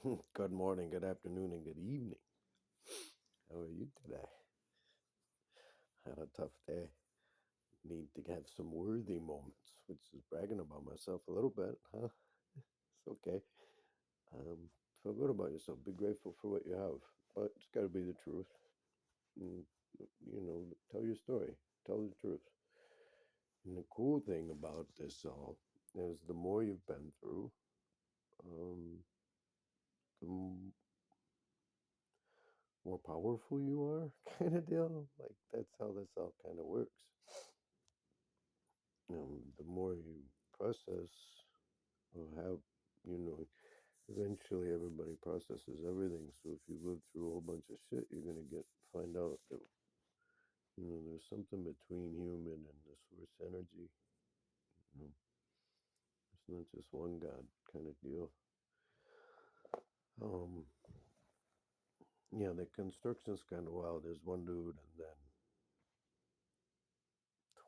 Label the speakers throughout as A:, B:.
A: Good morning, good afternoon, and good evening. How are you today? Had a tough day. Need to have some worthy moments, which is bragging about myself a little bit, huh? It's okay. Feel good about yourself. Be grateful for what you have, but it's got to be the truth. And, tell your story. Tell the truth. And the cool thing about this all is the more you've been through, um, the more powerful you are, kind of deal. Like that's how this all kind of works. The more you process or have, you know, eventually everybody processes everything. So if you live through a whole bunch of shit, you're gonna find out that there's something between human and the source energy. You know, it's not just one God kind of deal. Um, yeah, the construction's kind of wild. There's one dude and then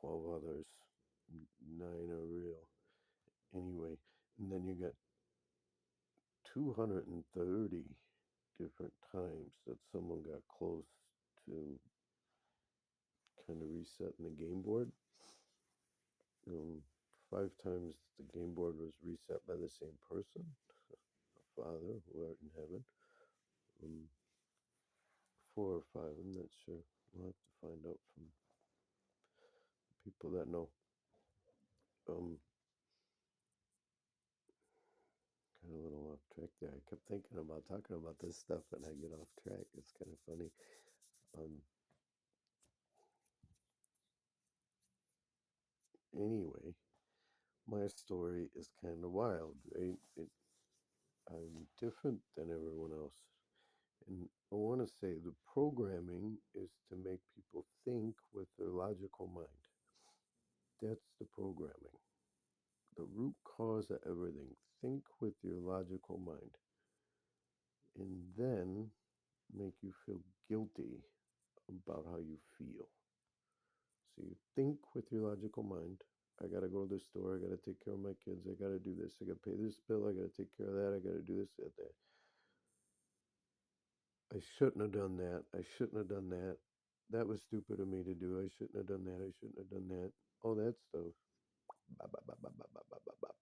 A: 12 others. Nine are real. Anyway, and then you got 230 different times that someone got close to kind of resetting the game board. Um, 5 times the game board was reset by the same person, a Father who art in heaven. Um, 4 or 5, I'm not sure. We'll have to find out from people that know. Um, Kind of a little off track there. I kept thinking about talking about this stuff and I get off track. It's kind of funny. Um, anyway, my story is kind of wild, right? I'm different than everyone else. And I want to say the programming is to make people think with their logical mind. That's the programming. The root cause of everything. Think with your logical mind. And then make you feel guilty about how you feel. So you think with your logical mind. I gotta go to the store. I gotta take care of my kids. I gotta do this. I gotta pay this bill. I gotta take care of that. I gotta do this, that. I shouldn't have done that. I shouldn't have done that. That was stupid of me to do. I shouldn't have done that. I shouldn't have done that. All that stuff. Bop, bop, bop, bop, bop, bop, bop, bop, bop.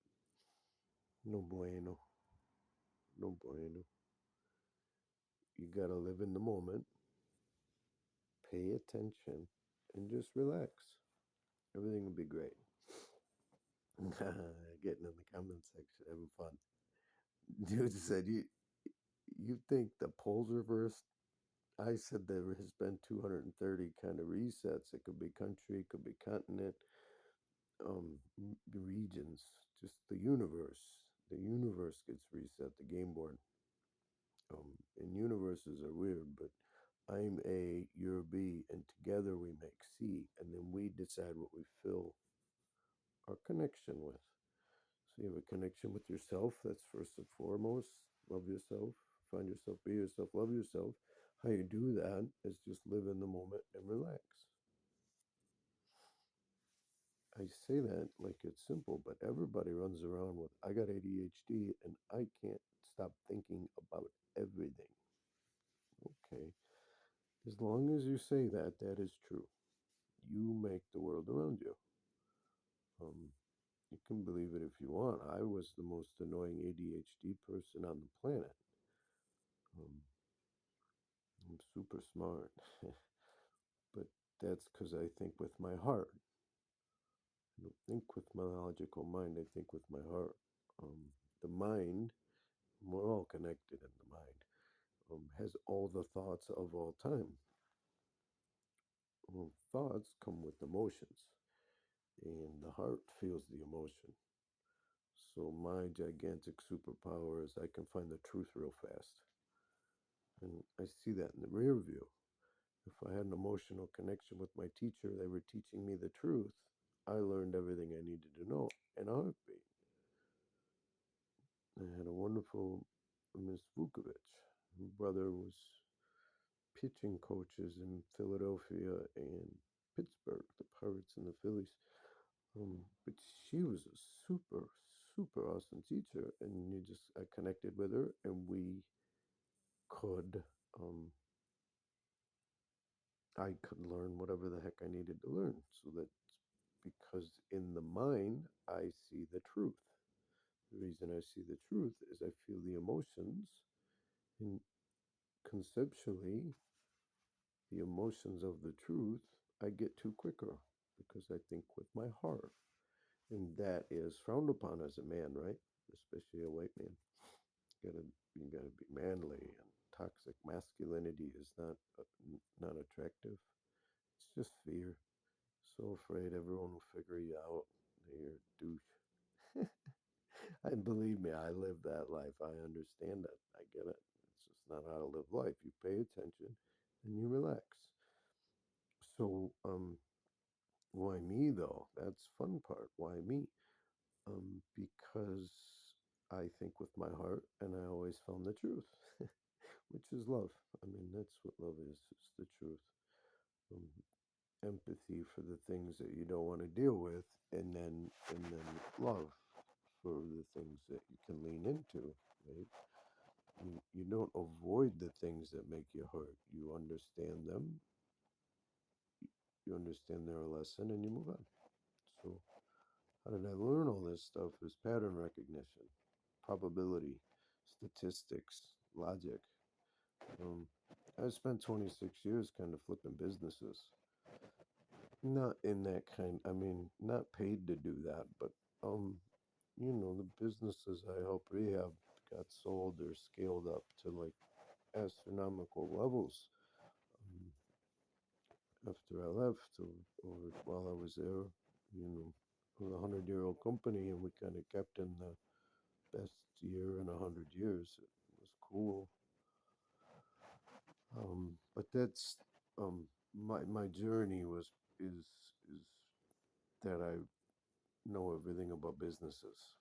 A: No bueno. No bueno. You gotta live in the moment, pay attention, and just relax. Everything will be great. Getting in the comment section, having fun. Dude said, you think the poles reversed? I said there has been 230 kind of resets. It could be country, it could be continent, regions, just the universe. The universe gets reset, the game board. And universes are weird, but I'm A, you're B, and together we make C, and then we decide what we fill our connection with. So you have a connection with yourself, that's first and foremost. Love yourself, find yourself, be yourself, love yourself. How you do that is just live in the moment and relax. I say that like it's simple, but everybody runs around with, I got ADHD and I can't stop thinking about everything. Okay. As long as you say that, that is true. You make the world around you. Um, you can believe it if you want. I was the most annoying ADHD person on the planet. Um, I'm super smart, but that's because I think with my heart. I don't think with my logical mind, I think with my heart. The mind, we're all connected in the mind, has all the thoughts of all time. Well, thoughts come with emotions, and the heart feels the emotion. So my gigantic superpower is I can find the truth real fast. And I see that in the rear view. If I had an emotional connection with my teacher, they were teaching me the truth. I learned everything I needed to know in a heartbeat. I had a wonderful Miss Vukovic. Her brother was pitching coaches in Philadelphia and Pittsburgh, the Pirates and the Phillies. But she was a super, super awesome teacher, and you just I connected with her, and we could um, I could learn whatever the heck I needed to learn, so that because in the mind I see the truth. The reason I see the truth is I feel the emotions, and conceptually, the emotions of the truth I get to quicker because I think with my heart. And that is frowned upon as a man, right? Especially a white man. Gotta you gotta be manly, and toxic masculinity is not attractive. It's just fear. So afraid everyone will figure you out. That you're a douche. And believe me, I live that life. I understand it. I get it. It's just not how to live life. You pay attention and you relax. So, why me though? That's fun part. Why me? Because I think with my heart, and I always found the truth, which is love. I mean, that's what love is. It's the truth. Um, Empathy for the things that you don't want to deal with, and then love for the things that you can lean into. Right? You don't avoid the things that make you hurt. You understand them. You understand their lesson, and you move on. So how did I learn all this stuff? Is pattern recognition, probability, statistics, logic. Um, I spent 26 years kind of flipping businesses. Not in that kind, I mean, not paid to do that, but, um, the businesses I helped rehab got sold or scaled up to like astronomical levels. Um, After I left, or while I was there, it was a 100-year-old company, and we kind of kept in the best year in 100 years. It was cool. But that's my journey is that I know everything about businesses.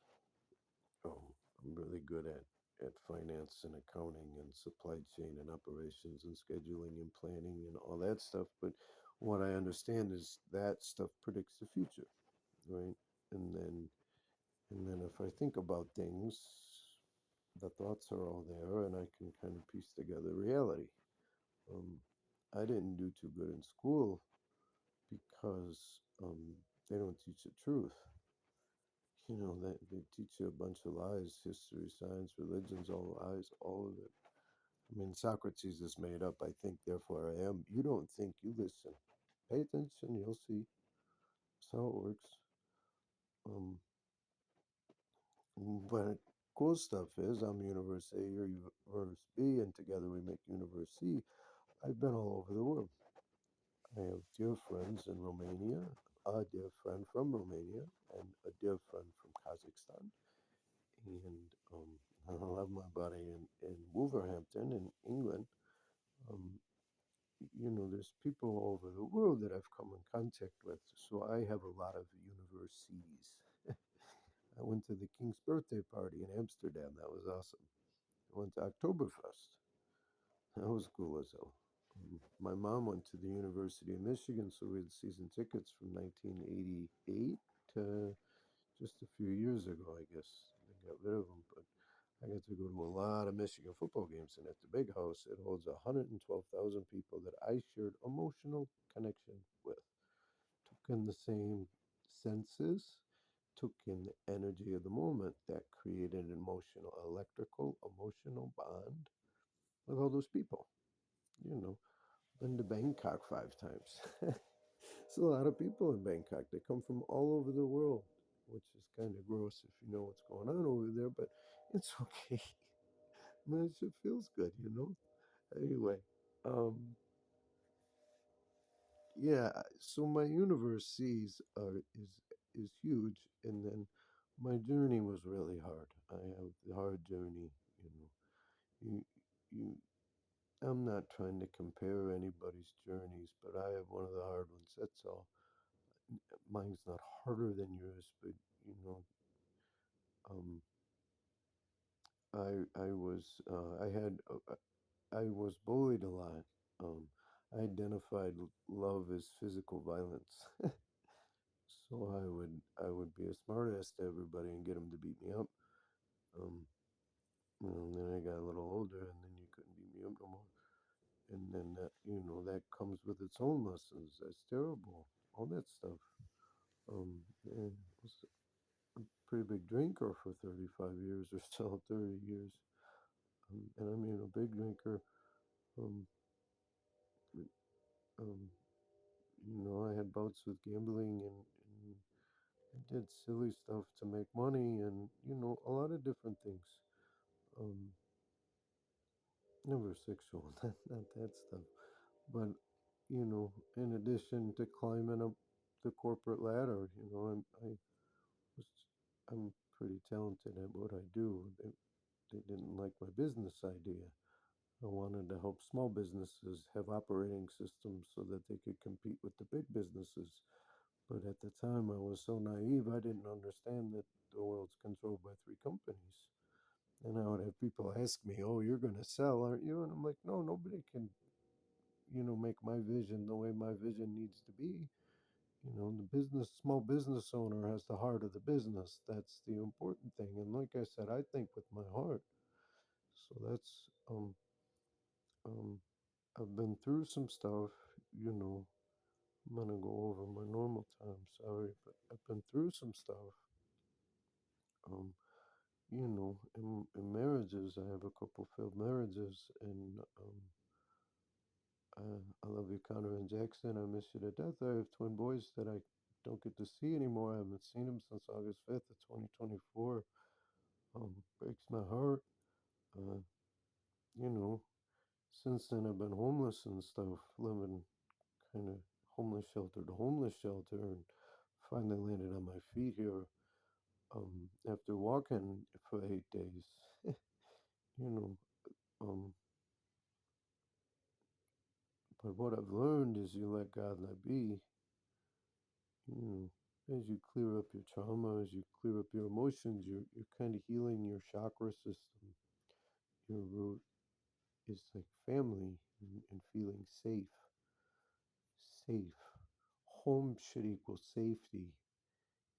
A: Um, I'm really good at finance and accounting and supply chain and operations and scheduling and planning and all that stuff. But what I understand is that stuff predicts the future, right? And then and then if I think about things, the thoughts are all there, and I can kind of piece together reality. Um, I didn't do too good in school because they don't teach the truth. They teach you a bunch of lies: history, science, religions, all lies, all of it. I mean, Socrates is made up. I think, therefore I am. You don't think, you listen. Pay attention, you'll see. That's how it works. Um, but cool stuff is I'm Universe A, you're Universe B, and together we make Universe C. I've been all over the world. I have dear friends in Romania, a dear friend from Romania, and a dear friend from Kazakhstan. And I love my buddy in Wolverhampton in England. Um, there's people all over the world that I've come in contact with. So I have a lot of universities. I went to the King's birthday party in Amsterdam. That was awesome. I went to Oktoberfest. That was cool as hell. My mom went to the University of Michigan, so we had season tickets from 1988 to just a few years ago, I guess. They got rid of them, but I got to go to a lot of Michigan football games, and at the big house, it holds 112,000 people that I shared emotional connection with. Took in the same senses, took in the energy of the moment that created an emotional bond with all those people. You know, been to Bangkok 5 times. It's a lot of people in Bangkok. They come from all over the world, which is kind of gross if you know what's going on over there, but it's okay. Man, it shit feels good. Anyway, um, yeah. So my universe sees is huge, and then my journey was really hard. I have the hard journey. You know, you you. I'm not trying to compare anybody's journeys, but I have one of the hard ones. That's all. Mine's not harder than yours, but you know, um, I was bullied a lot. I identified love as physical violence. So I would be a smartass to everybody and get them to beat me up. Um, and then I got a little older, and then you couldn't beat me up no more. And then that comes with its own lessons. That's terrible. All that stuff. And I was a pretty big drinker for 35 years or so, 30 years. And I mean a big drinker. Um, um, I had bouts with gambling and I did silly stuff to make money and, a lot of different things. Um, Never sexual, not that stuff. But, in addition to climbing up the corporate ladder, was, I'm pretty talented at what I do. They didn't like my business idea. I wanted to help small businesses have operating systems so that they could compete with the big businesses. But at the time, I was so naive, I didn't understand that the world's controlled by three companies. And I would have people ask me, "Oh, you're going to sell, aren't you?" And I'm like, "No, nobody can, make my vision the way my vision needs to be." The small business owner has the heart of the business. That's the important thing. And like I said, I think with my heart. So um, I've been through some stuff, you know. I'm gonna go over my normal time, sorry, but I've been through some stuff. Um, in marriages, I have a couple failed marriages, and I love you, Connor and Jackson. I miss you to death. I have twin boys that I don't get to see anymore. I haven't seen them since August 5th of 2024. Breaks my heart. Uh, you know, since then I've been homeless and stuff, living kind of homeless shelter to homeless shelter, and finally landed on my feet here after walking for 8 days. you know, um, but what I've learned is you let God let be. You as you clear up your trauma, as you clear up your emotions, you're kind of healing your chakra system. Your root is like family and feeling safe. Safe. Home should equal safety.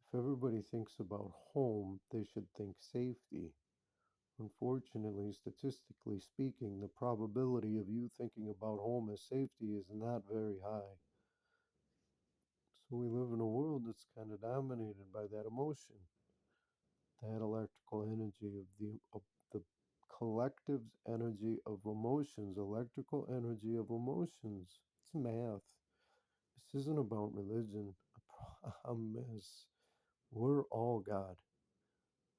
A: If everybody thinks about home, they should think safety. Unfortunately, statistically speaking, the probability of you thinking about home as safety is not very high. So we live in a world that's kind of dominated by that emotion, that electrical energy of the collective's energy of emotions, electrical energy of emotions. It's math. This isn't about religion. I promise. We're all God.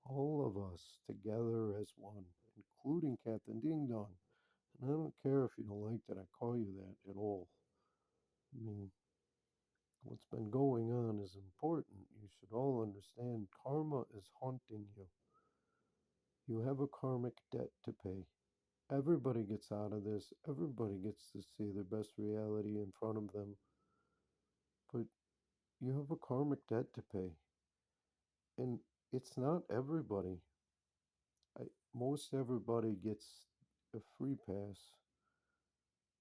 A: All of us together as one, including Captain Ding Dong. And I don't care if you don't like that I call you that at all. I mean, what's been going on is important. You should all understand karma is haunting you. You have a karmic debt to pay. Everybody gets out of this. Everybody gets to see their best reality in front of them. But you have a karmic debt to pay. And it's not everybody. I, most everybody gets a free pass.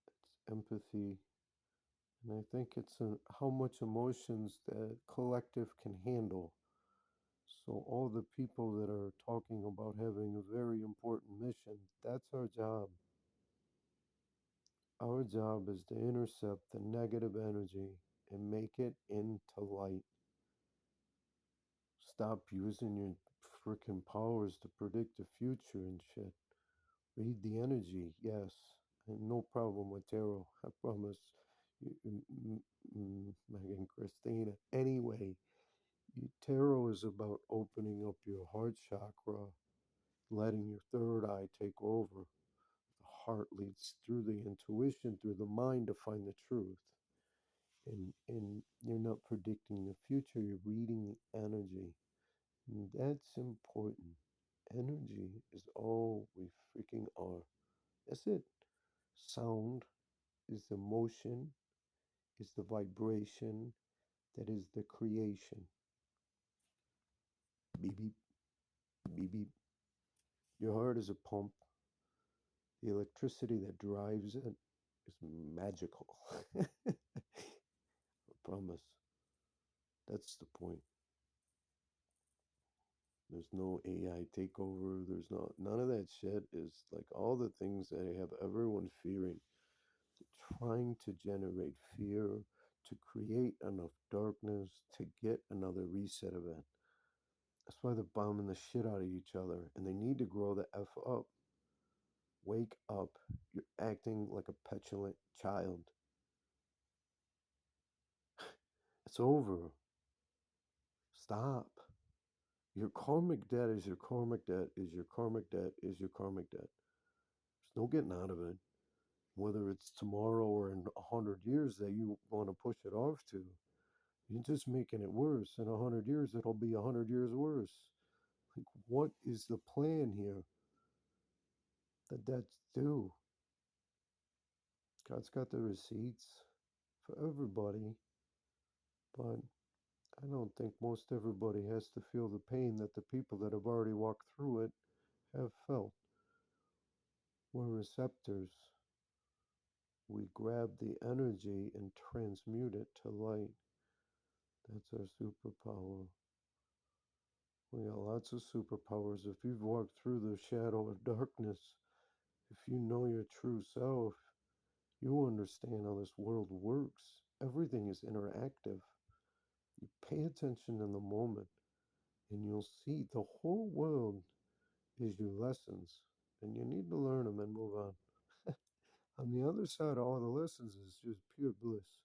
A: It's empathy. And I think it's how much emotions the collective can handle. So, all the people that are talking about having a very important mission, that's our job. Our job is to intercept the negative energy and make it into light. Stop using your freaking powers to predict the future and shit. Read the energy, yes. And no problem with tarot, I promise. Megan Christina. Anyway, tarot is about opening up your heart chakra, letting your third eye take over. The heart leads through the intuition, through the mind to find the truth. And you're not predicting the future, you're reading the energy. And that's important. Energy is all we freaking are. That's it. Sound is the motion, is the vibration, that is the creation. Beep beep, beep beep. Your heart is a pump. The electricity that drives it is magical. I promise. That's the point. There's no AI takeover. There's none of that shit. Is like all the things that have everyone fearing, trying to generate fear, to create enough darkness to get another reset event. That's why they're bombing the shit out of each other, and they need to grow the f up. Wake up! You're acting like a petulant child. It's over. Stop. Your karmic debt is your karmic debt is your karmic debt is your karmic debt. There's no getting out of it. Whether it's tomorrow or in 100 years that you want to push it off to, you're just making it worse. In 100 years, it'll be 100 years worse. Like, what is the plan here? That's due. God's got the receipts for everybody, but I don't think most everybody has to feel the pain that the people that have already walked through it have felt. We're receptors. We grab the energy and transmute it to light. That's our superpower. We got lots of superpowers. If you've walked through the shadow of darkness, if you know your true self, you understand how this world works. Everything is interactive. You pay attention in the moment, and you'll see the whole world is your lessons, and you need to learn them and move on. On the other side of all the lessons is just pure bliss.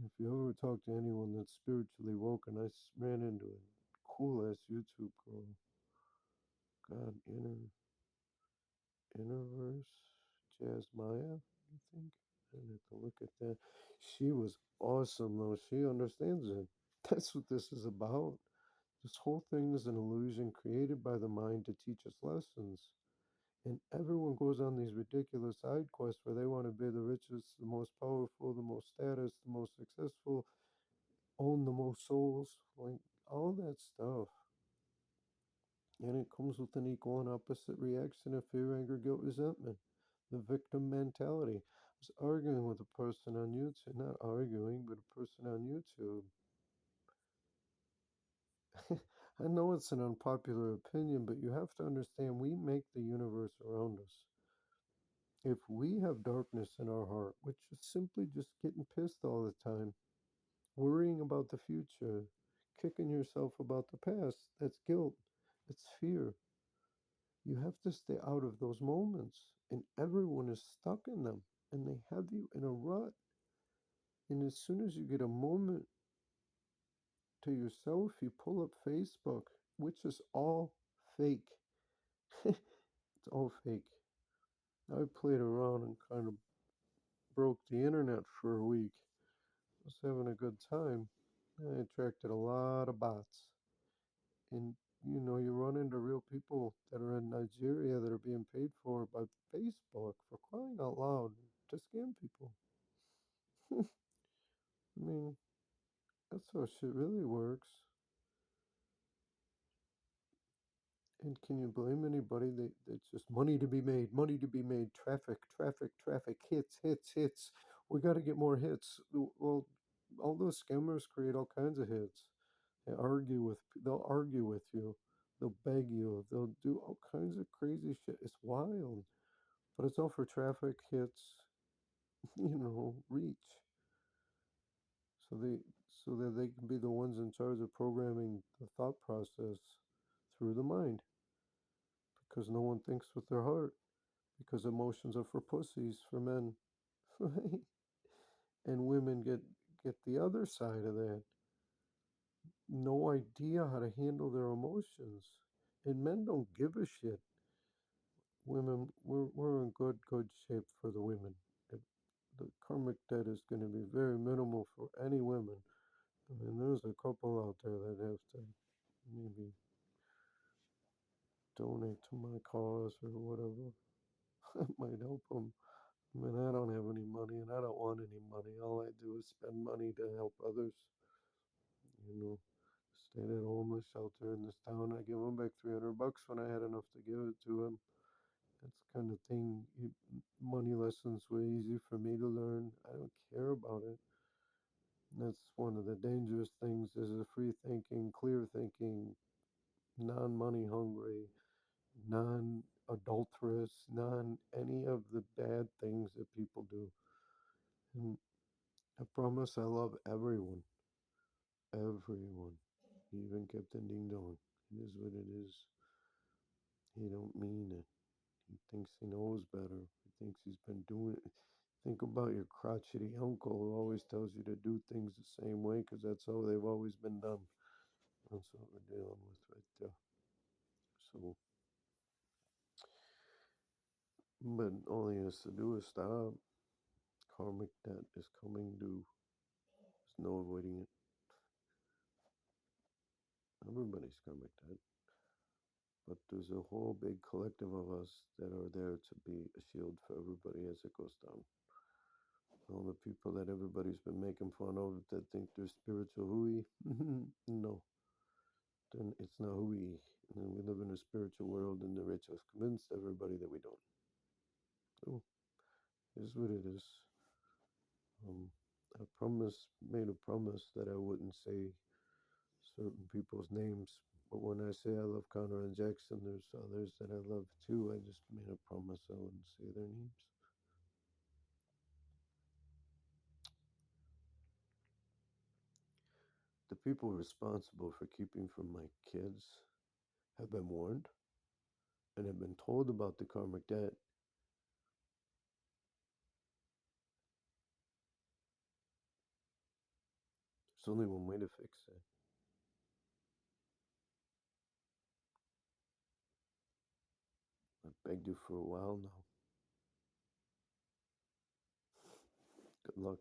A: If you ever talk to anyone that's spiritually woken, I ran into a cool ass YouTube girl. God, Innerverse, Jazz Maya, I think. I have to look at that. She was awesome though. She understands it. That's what this is about. This whole thing is an illusion created by the mind to teach us lessons. And everyone goes on these ridiculous side quests where they want to be the richest, the most powerful, the most status, the most successful, own the most souls, like all that stuff. And it comes with an equal and opposite reaction of fear, anger, guilt, resentment. The victim mentality. I was arguing with a person on YouTube, not arguing, but a person on YouTube. I know it's an unpopular opinion, but you have to understand we make the universe around us. If we have darkness in our heart, which is simply just getting pissed all the time, worrying about the future, kicking yourself about the past, that's guilt, it's fear. You have to stay out of those moments, and everyone is stuck in them, and they have you in a rut. And as soon as you get a moment to yourself, you pull up Facebook, which is all fake. It's all fake. I played around and kind of broke the internet for a week. I was having a good time. I attracted a lot of bots. And you run into real people that are in Nigeria that are being paid for by Facebook for crying out loud to scam people. I mean, that's how shit really works. And can you blame anybody? It's just money to be made, money to be made, traffic, traffic, traffic, hits, hits, hits. We got to get more hits. Well, all those scammers create all kinds of hits. They'll argue with you. They'll beg you. They'll do all kinds of crazy shit. It's wild. But it's all for traffic, hits, reach. So they so that they can be the ones in charge of programming the thought process through the mind. Because no one thinks with their heart. Because emotions are for pussies, for men. Right? And women get the other side of that. No idea how to handle their emotions. And men don't give a shit. Women, we're in good shape for the women. The karmic debt is going to be very minimal for any women. I mean, there's a couple out there that have to maybe donate to my cause or whatever. That might help them. I mean, I don't have any money and I don't want any money. All I do is spend money to help others. You know, stayed at a homeless shelter in this town. I give them back $300 when I had enough to give it to them. That's the kind of thing. Money lessons were easy for me to learn. I don't care about it. That's one of the dangerous things is a free thinking, clear thinking, non money hungry, non adulterous, non any of the bad things that people do. And I promise I love everyone, everyone, even Captain Ding Dong. It is what it is. He don't mean it. He thinks he knows better. He thinks he's been doing it. Think about your crotchety uncle who always tells you to do things the same way because that's how they've always been done. That's what we're dealing with right there. So, but all he has to do is stop. Karmic debt is coming due. There's no avoiding it. Everybody's karmic debt. But there's a whole big collective of us that are there to be a shield for everybody as it goes down. All the people that everybody's been making fun of that think they're spiritual hooey. No, then it's not hooey. And we live in a spiritual world, and the rich have convinced everybody that we don't. So, it is what it is. Um, I made a promise that I wouldn't say certain people's names. But when I say I love Connor and Jackson, there's others that I love too. I just made a promise I wouldn't say their names. The people responsible for keeping from my kids have been warned and have been told about the karmic debt. There's only one way to fix it. I've begged you for a while now. Good luck.